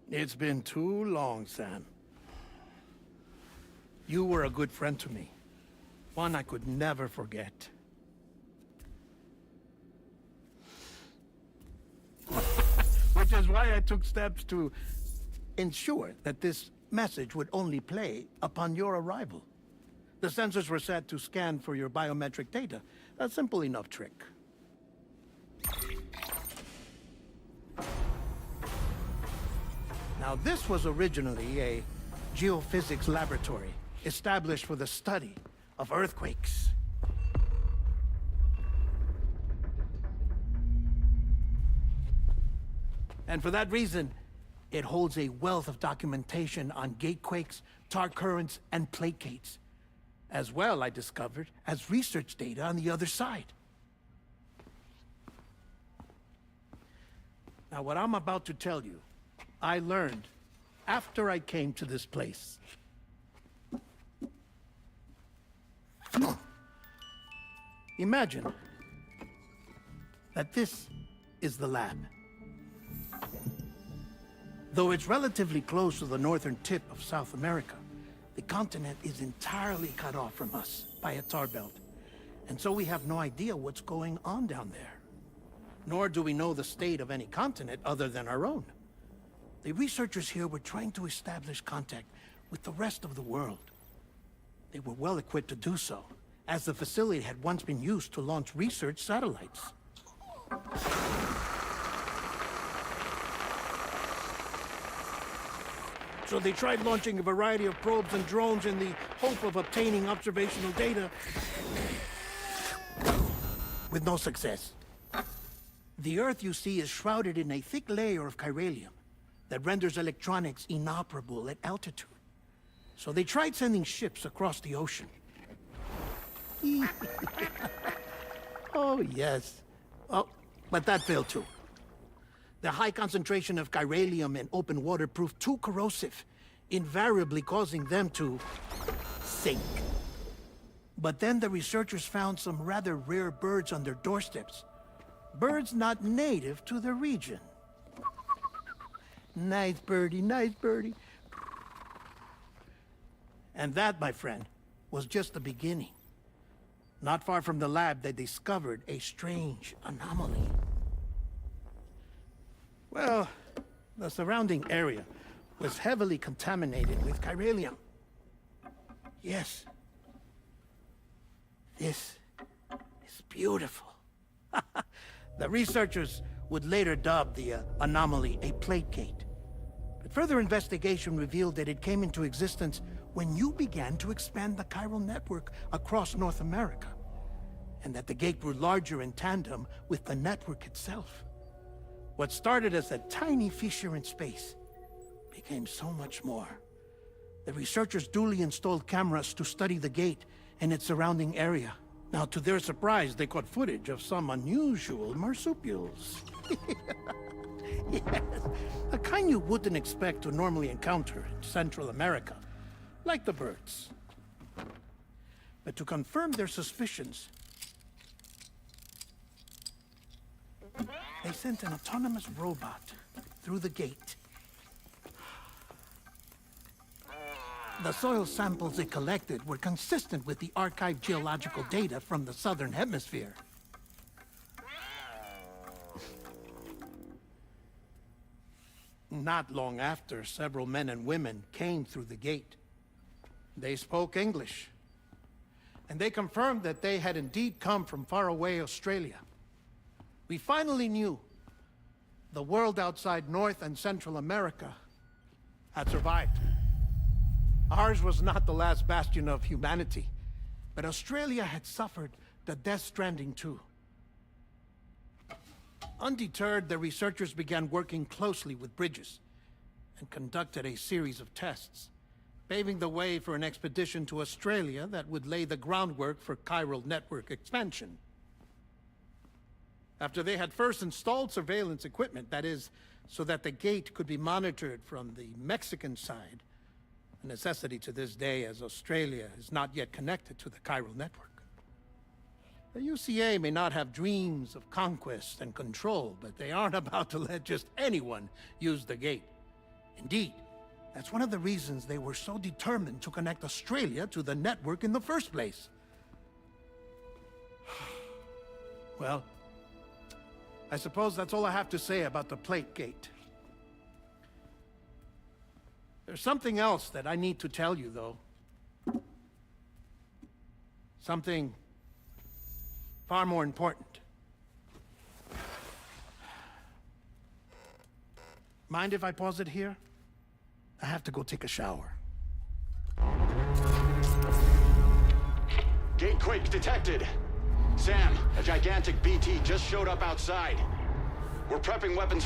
It's been too long, Sam. You were a good friend to me. One I could never forget. Which is why I took steps to ensure that this message would only play upon your arrival. The sensors were set to scan for your biometric data. A simple enough trick. Now, this was originally a geophysics laboratory established for the study of earthquakes. And for that reason, it holds a wealth of documentation on gatequakes, tar currents, and placates. As well, I discovered, as research data on the other side. Now, what I'm about to tell you, I learned after I came to this place. Imagine that this is the lab. Though it's relatively close to the northern tip of South America, the continent is entirely cut off from us by a tar belt. And so we have no idea what's going on down there. Nor do we know the state of any continent other than our own. The researchers here were trying to establish contact with the rest of the world. They were well equipped to do so, as the facility had once been used to launch research satellites. So they tried launching a variety of probes and drones in the hope of obtaining observational data, with no success. The Earth, you see, is shrouded in a thick layer of chiralium that renders electronics inoperable at altitude. So they tried sending ships across the ocean. Oh, yes. Oh, but that failed too. The high concentration of chiralium in open water proved too corrosive, invariably causing them to sink. But then the researchers found some rather rare birds on their doorsteps. Birds not native to the region. Nice birdie, nice birdie. And that, my friend, was just the beginning. Not far from the lab, they discovered a strange anomaly. Well, the surrounding area was heavily contaminated with chiralium. Yes. This is beautiful. The researchers would later dub the anomaly a plate gate. But further investigation revealed that it came into existence when you began to expand the chiral network across North America, and that the gate grew larger in tandem with the network itself. What started as a tiny fissure in space became so much more. The researchers duly installed cameras to study the gate and its surrounding area. Now, to their surprise, they caught footage of some unusual marsupials. Yes, a kind you wouldn't expect to normally encounter in Central America, like the birds. But to confirm their suspicions, they sent an autonomous robot through the gate. The soil samples it collected were consistent with the archived geological data from the southern hemisphere. Not long after, several men and women came through the gate. They spoke English, and they confirmed that they had indeed come from faraway Australia. We finally knew the world outside North and Central America had survived. Ours was not the last bastion of humanity, but Australia had suffered the Death Stranding too. Undeterred, the researchers began working closely with Bridges and conducted a series of tests, paving the way for an expedition to Australia that would lay the groundwork for chiral network expansion. After they had first installed surveillance equipment, that is, so that the gate could be monitored from the Mexican side, a necessity to this day as Australia is not yet connected to the chiral network. The UCA may not have dreams of conquest and control, but they aren't about to let just anyone use the gate. Indeed, that's one of the reasons they were so determined to connect Australia to the network in the first place. Well, I suppose that's all I have to say about the Plate Gate. There's something else that I need to tell you, though. Something far more important. Mind if I pause it here? I have to go take a shower. Gate quake detected. Sam, a gigantic BT just showed up outside. We're prepping weapons for